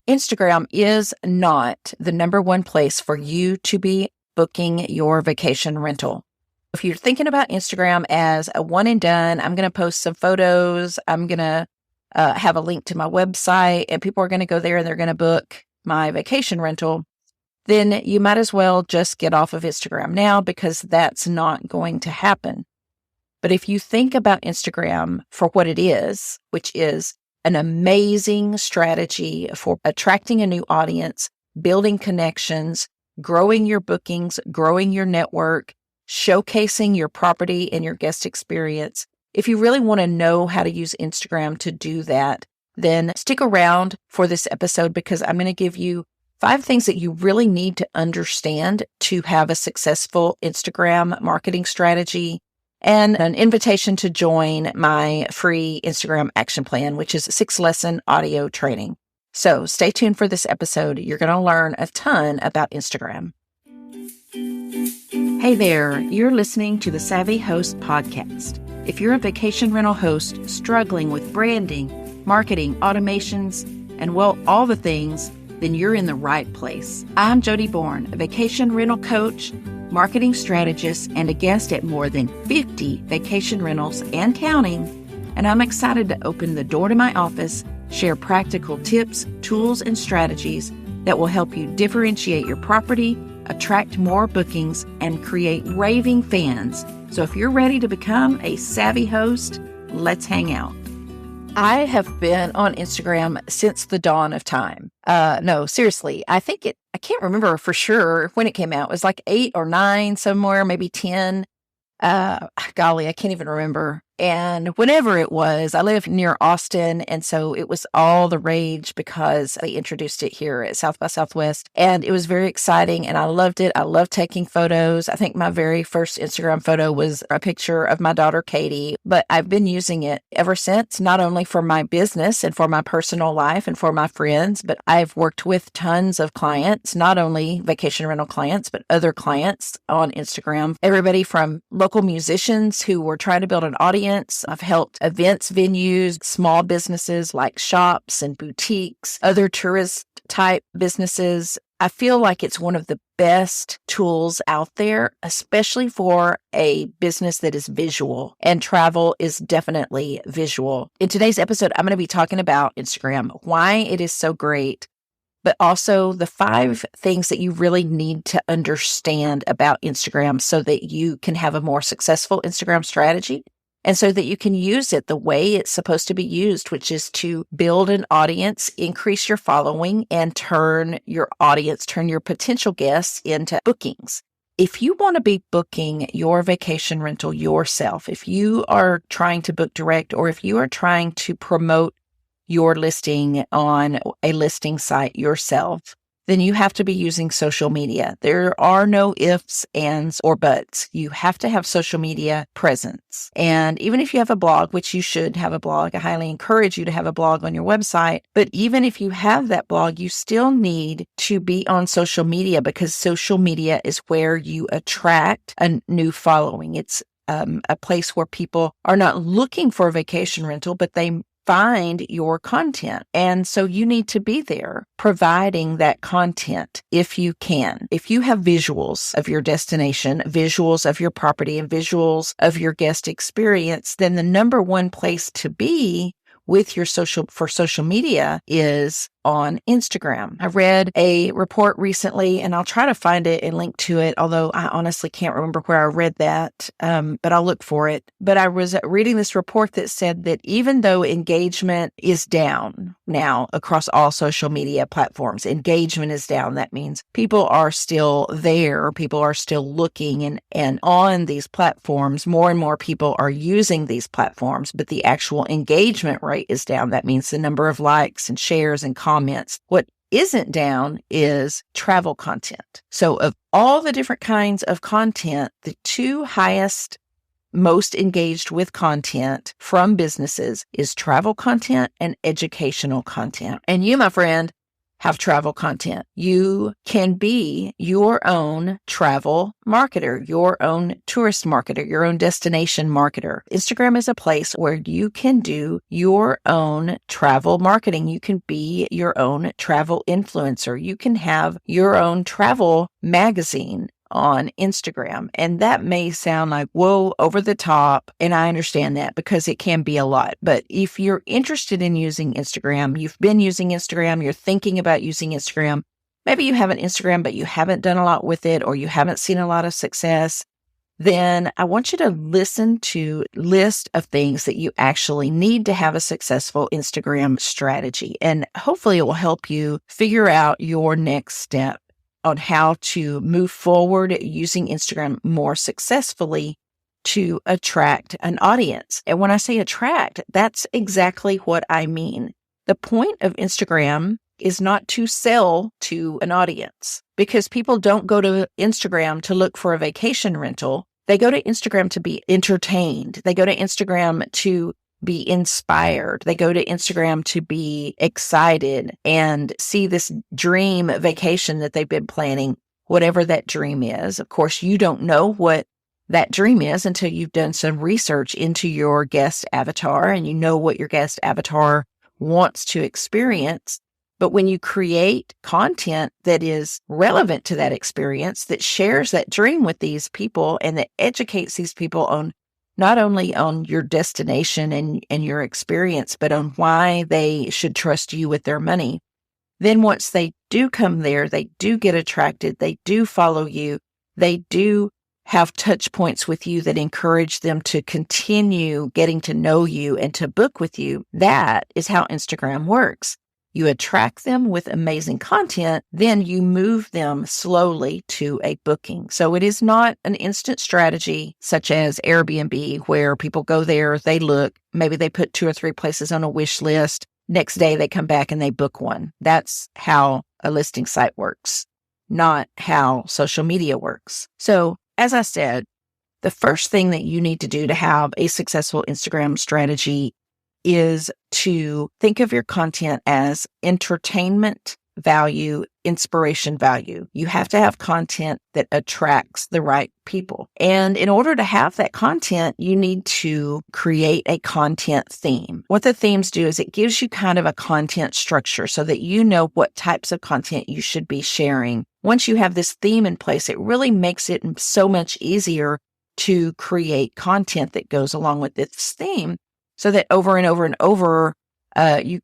Instagram is not the number one place for you to be booking your vacation rental. If you're thinking about Instagram as a one and done, I'm going to post some photos, I'm going to have a link to my website, and people are going to go there and they're going to book my vacation rental, then you might as well just get off of Instagram now, because that's not going to happen. But if you think about Instagram for what it is, which is an amazing strategy for attracting a new audience, building connections, growing your bookings, growing your network, showcasing your property and your guest experience. If you really want to know how to use Instagram to do that, then stick around for this episode, because I'm going to give you 5 things that you really need to understand to have a successful Instagram marketing strategy, and an invitation to join my free Instagram action plan, which is a 6-lesson audio training. So stay tuned for this episode. You're going to learn a ton about Instagram. Hey there, you're listening to the Savvy Host Podcast. If you're a vacation rental host struggling with branding, marketing, automations, and well, all the things, then you're in the right place. I'm Jodi Bourne, a vacation rental coach, marketing strategist, and a guest at more than 50 vacation rentals and counting. And I'm excited to open the door to my office, share practical tips, tools, and strategies that will help you differentiate your property, attract more bookings, and create raving fans. So if you're ready to become a savvy host, let's hang out. I have been on Instagram since the dawn of time. No, seriously, I can't remember for sure when it came out. It was like 8 or 9 somewhere, maybe 10. Golly, I can't even remember. And whenever it was, I live near Austin, and so it was all the rage because they introduced it here at South by Southwest, and it was very exciting, and I loved it. I love taking photos. I think my very first Instagram photo was a picture of my daughter, Katie, but I've been using it ever since, not only for my business and for my personal life and for my friends, but I've worked with tons of clients, not only vacation rental clients, but other clients on Instagram, everybody from local musicians who were trying to build an audience. I've helped events, venues, small businesses like shops and boutiques, other tourist type businesses. I feel like it's one of the best tools out there, especially for a business that is visual, and travel is definitely visual. In today's episode, I'm going to be talking about Instagram, why it is so great, but also the 5 things that you really need to understand about Instagram so that you can have a more successful Instagram strategy, and so that you can use it the way it's supposed to be used, which is to build an audience, increase your following, and turn your potential guests into bookings. If you want to be booking your vacation rental yourself, if you are trying to book direct, or if you are trying to promote your listing on a listing site yourself, then you have to be using social media. There are no ifs, ands, or buts. You have to have social media presence. And even if you have a blog, which you should have a blog, I highly encourage you to have a blog on your website. But even if you have that blog, you still need to be on social media, because social media is where you attract a new following. It's a place where people are not looking for a vacation rental, but they find your content. And so you need to be there providing that content if you can. If you have visuals of your destination, visuals of your property, and visuals of your guest experience, then the number one place to be with your social media is on Instagram. I read a report recently, and I'll try to find it and link to it, although I honestly can't remember where I read that, but I'll look for it. But I was reading this report that said that even though engagement is down now across all social media platforms, engagement is down. That means people are still there, people are still looking and on these platforms. More and more people are using these platforms, but the actual engagement rate is down. That means the number of likes and shares and comments. What isn't down is travel content. So of all the different kinds of content, the 2 highest, most engaged with content from businesses is travel content and educational content. And you, my friend, have travel content. You can be your own travel marketer, your own tourist marketer, your own destination marketer. Instagram is a place where you can do your own travel marketing. You can be your own travel influencer. You can have your own travel magazine on Instagram. And that may sound like, whoa, over the top. And I understand that because it can be a lot. But if you're interested in using Instagram, you've been using Instagram, you're thinking about using Instagram, maybe you have an Instagram, but you haven't done a lot with it, or you haven't seen a lot of success, then I want you to listen to a list of things that you actually need to have a successful Instagram strategy. And hopefully it will help you figure out your next step on how to move forward using Instagram more successfully to attract an audience. And when I say attract, that's exactly what I mean. The point of Instagram is not to sell to an audience, because people don't go to Instagram to look for a vacation rental. They go to Instagram to be entertained. They go to Instagram to be inspired. They go to Instagram to be excited and see this dream vacation that they've been planning, whatever that dream is. Of course, you don't know what that dream is until you've done some research into your guest avatar and you know what your guest avatar wants to experience. But when you create content that is relevant to that experience, that shares that dream with these people and that educates these people on not only on your destination and your experience, but on why they should trust you with their money, then once they do come there, they do get attracted, they do follow you, they do have touch points with you that encourage them to continue getting to know you and to book with you. That is how Instagram works. You attract them with amazing content, then you move them slowly to a booking. So it is not an instant strategy such as Airbnb, where people go there, they look, maybe they put 2 or 3 places on a wish list. Next day they come back and they book one. That's how a listing site works, not how social media works. So as I said, the first thing that you need to do to have a successful Instagram strategy is to think of your content as entertainment value, inspiration value. You have to have content that attracts the right people. And in order to have that content, you need to create a content theme. What the themes do is it gives you kind of a content structure so that you know what types of content you should be sharing. Once you have this theme in place, it really makes it so much easier to create content that goes along with this theme, so that over and over and over,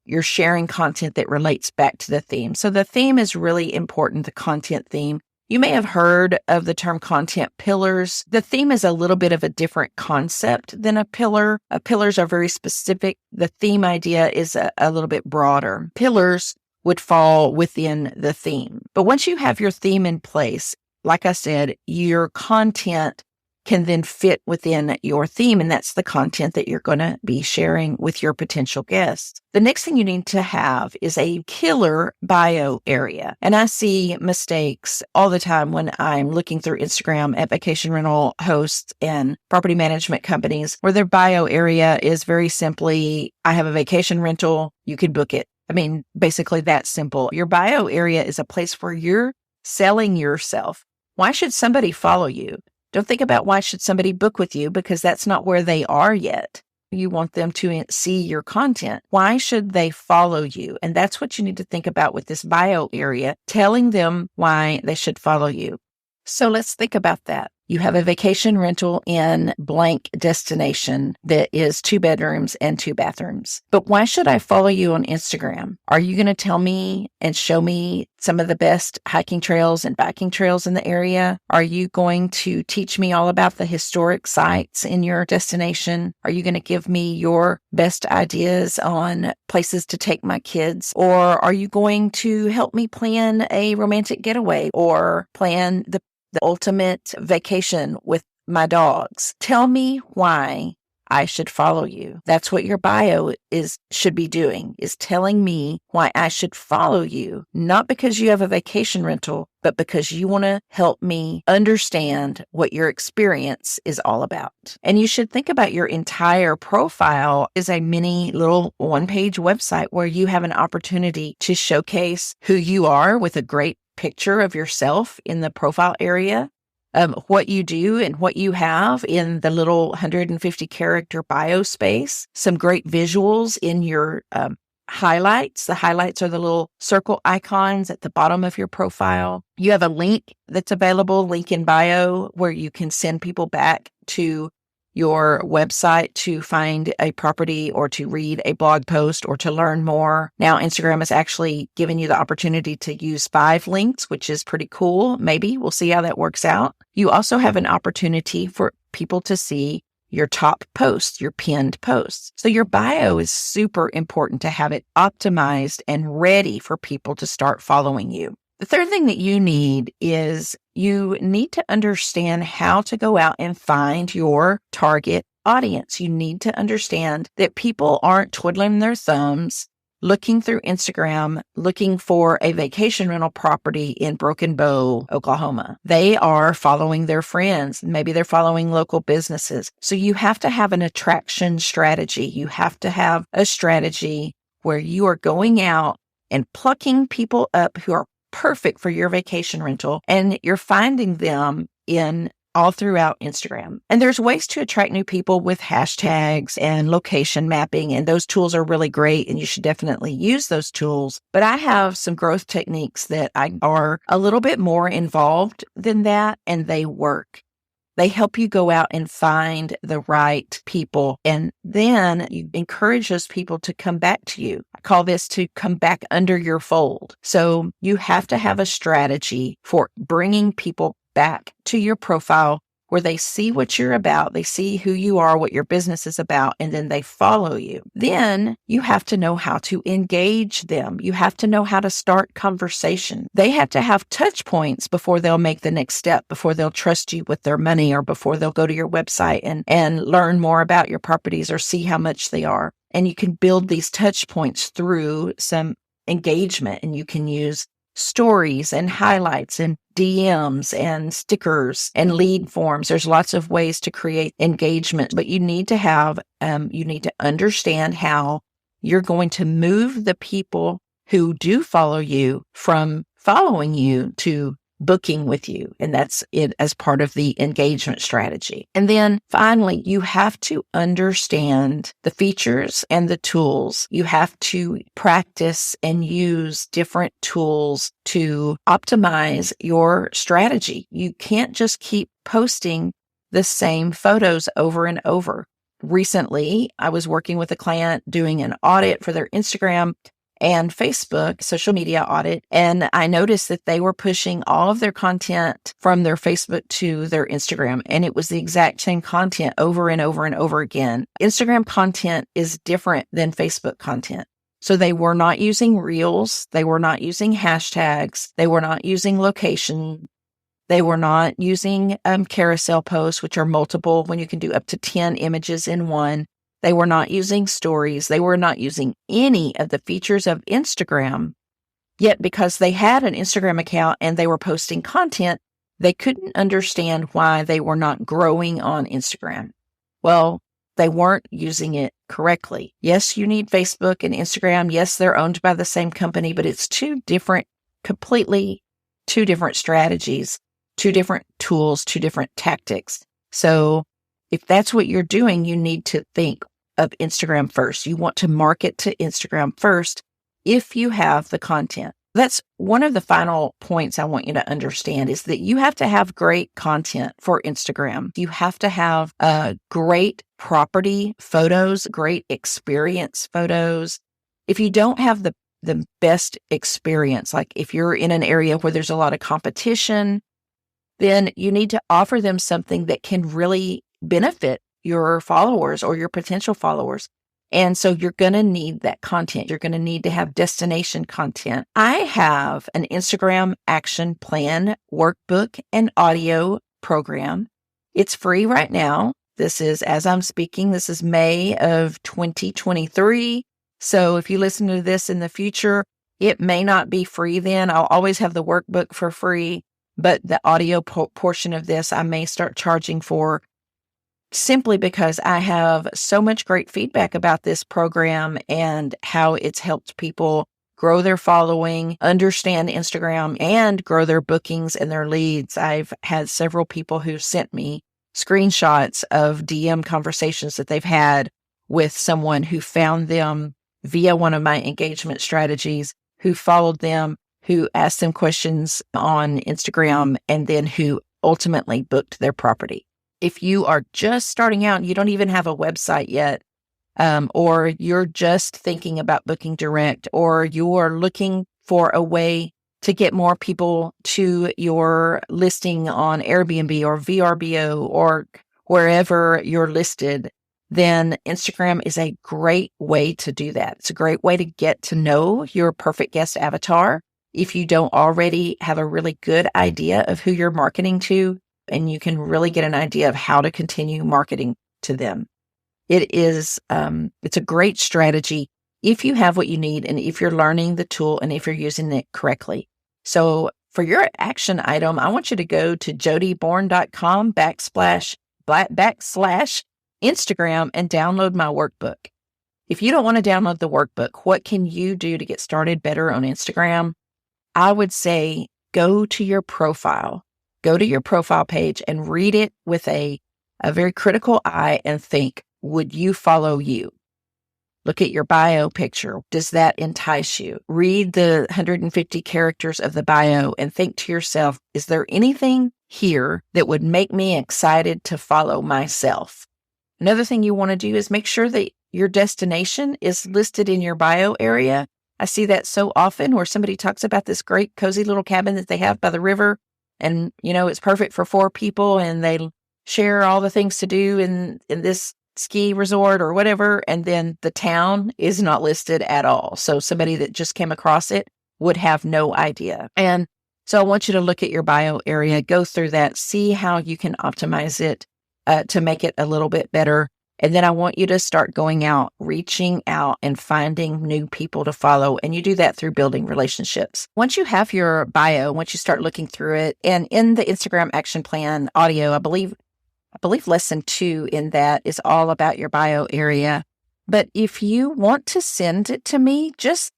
you're sharing content that relates back to the theme. So the theme is really important, the content theme. You may have heard of the term content pillars. The theme is a little bit of a different concept than a pillar. Pillars are very specific. The theme idea is a little bit broader. Pillars would fall within the theme. But once you have your theme in place, like I said, your content can then fit within your theme, and that's the content that you're going to be sharing with your potential guests. The next thing you need to have is a killer bio area. And I see mistakes all the time when I'm looking through Instagram at vacation rental hosts and property management companies where their bio area is very simply, I have a vacation rental, you can book it. I mean, basically that's simple. Your bio area is a place where you're selling yourself. Why should somebody follow you? Don't think about why should somebody book with you, because that's not where they are yet. You want them to see your content. Why should they follow you? And that's what you need to think about with this bio area, telling them why they should follow you. So let's think about that. You have a vacation rental in blank destination that is 2 bedrooms and 2 bathrooms. But why should I follow you on Instagram? Are you going to tell me and show me some of the best hiking trails and biking trails in the area? Are you going to teach me all about the historic sites in your destination? Are you going to give me your best ideas on places to take my kids? Or are you going to help me plan a romantic getaway or plan the ultimate vacation with my dogs? Tell me why I should follow you. That's what your bio should be doing, is telling me why I should follow you, not because you have a vacation rental, but because you want to help me understand what your experience is all about. And you should think about your entire profile as a mini little one-page website where you have an opportunity to showcase who you are with a great picture of yourself in the profile area. What you do and what you have in the little 150 character bio space, some great visuals in your highlights. The highlights are the little circle icons at the bottom of your profile. You have a link that's available, link in bio, where you can send people back to your website to find a property or to read a blog post or to learn more. Now, Instagram is actually giving you the opportunity to use 5 links, which is pretty cool. Maybe we'll see how that works out. You also have an opportunity for people to see your top posts, your pinned posts. So your bio is super important to have it optimized and ready for people to start following you. The third thing that you need is you need to understand how to go out and find your target audience. You need to understand that people aren't twiddling their thumbs, looking through Instagram, looking for a vacation rental property in Broken Bow, Oklahoma. They are following their friends. Maybe they're following local businesses. So you have to have an attraction strategy. You have to have a strategy where you are going out and plucking people up who are perfect for your vacation rental, and you're finding them in all throughout Instagram. And there's ways to attract new people with hashtags and location mapping, and those tools are really great, and you should definitely use those tools. But I have some growth techniques that are a little bit more involved than that, and they work. They help you go out and find the right people, and then you encourage those people to come back to you. I call this to come back under your fold. So you have to have a strategy for bringing people back to your profile where they see what you're about, they see who you are, what your business is about, and then they follow you. Then you have to know how to engage them. You have to know how to start conversation. They have to have touch points before they'll make the next step, before they'll trust you with their money, or before they'll go to your website and learn more about your properties or see how much they are. And you can build these touch points through some engagement, and you can use stories and highlights and DMs and stickers and lead forms. There's lots of ways to create engagement, but you need to understand how you're going to move the people who do follow you from following you to booking with you. And that's it as part of the engagement strategy. And then finally, you have to understand the features and the tools. You have to practice and use different tools to optimize your strategy. You can't just keep posting the same photos over and over. Recently, I was working with a client doing an audit for their Instagram and Facebook social media audit. And I noticed that they were pushing all of their content from their Facebook to their Instagram. And it was the exact same content over and over and over again. Instagram content is different than Facebook content. So they were not using reels. They were not using hashtags. They were not using location. They were not using carousel posts, which are multiple when you can do up to 10 images in one. They were not using stories. They were not using any of the features of Instagram. Yet because they had an Instagram account and they were posting content, they couldn't understand why they were not growing on Instagram. Well, they weren't using it correctly. Yes, you need Facebook and Instagram. Yes, they're owned by the same company, but it's completely two different strategies, two different tools, two different tactics. So if that's what you're doing, you need to think of Instagram first. You want to market to Instagram first if you have the content. That's one of the final points I want you to understand is that you have to have great content for Instagram. You have to have great property photos, great experience photos. If you don't have the best experience, like if you're in an area where there's a lot of competition, then you need to offer them something that can really benefit your followers or your potential followers. And so you're going to need that content. You're going to need to have destination content. I have an Instagram action plan workbook and audio program. It's free right now. This is, as I'm speaking, this is May of 2023. So if you listen to this in the future, it may not be free then. I'll always have the workbook for free, but the audio portion of this I may start charging for, simply because I have so much great feedback about this program and how it's helped people grow their following, understand Instagram, and grow their bookings and their leads. I've had several people who sent me screenshots of DM conversations that they've had with someone who found them via one of my engagement strategies, who followed them, who asked them questions on Instagram, and then who ultimately booked their property. If you are just starting out and you don't even have a website yet, or you're just thinking about booking direct, or you're looking for a way to get more people to your listing on Airbnb or VRBO or wherever you're listed, then Instagram is a great way to do that. It's a great way to get to know your perfect guest avatar. If you don't already have a really good idea of who you're marketing to, and you can really get an idea of how to continue marketing to them. It's a great strategy if you have what you need and if you're learning the tool and if you're using it correctly. So for your action item, I want you to go to jodibourne.com // Instagram and download my workbook. If you don't want to download the workbook, what can you do to get started better on Instagram? I would say go to your profile page and read it with a very critical eye and think, would you follow you? Look at your bio picture. Does that entice you? Read the 150 characters of the bio and think to yourself, is there anything here that would make me excited to follow myself? Another thing you want to do is make sure that your destination is listed in your bio area. I see that so often where somebody talks about this great cozy little cabin that they have by the river, and, it's perfect for 4 people, and they share all the things to do in this ski resort or whatever, and then the town is not listed at all. So somebody that just came across it would have no idea. And so I want you to look at your bio area, go through that, see how you can optimize it to make it a little bit better. And then I want you to start going out, reaching out and finding new people to follow. And you do that through building relationships. Once you have your bio, once you start looking through it, and in the Instagram action plan audio, I believe lesson 2 in that is all about your bio area. But if you want to send it to me, just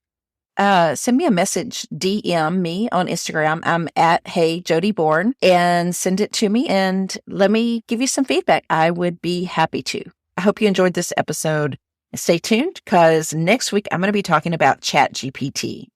send me a message, DM me on Instagram. I'm at Hey Jodi Bourne, and send it to me and let me give you some feedback. I would be happy to. I hope you enjoyed this episode. Stay tuned because next week I'm going to be talking about ChatGPT.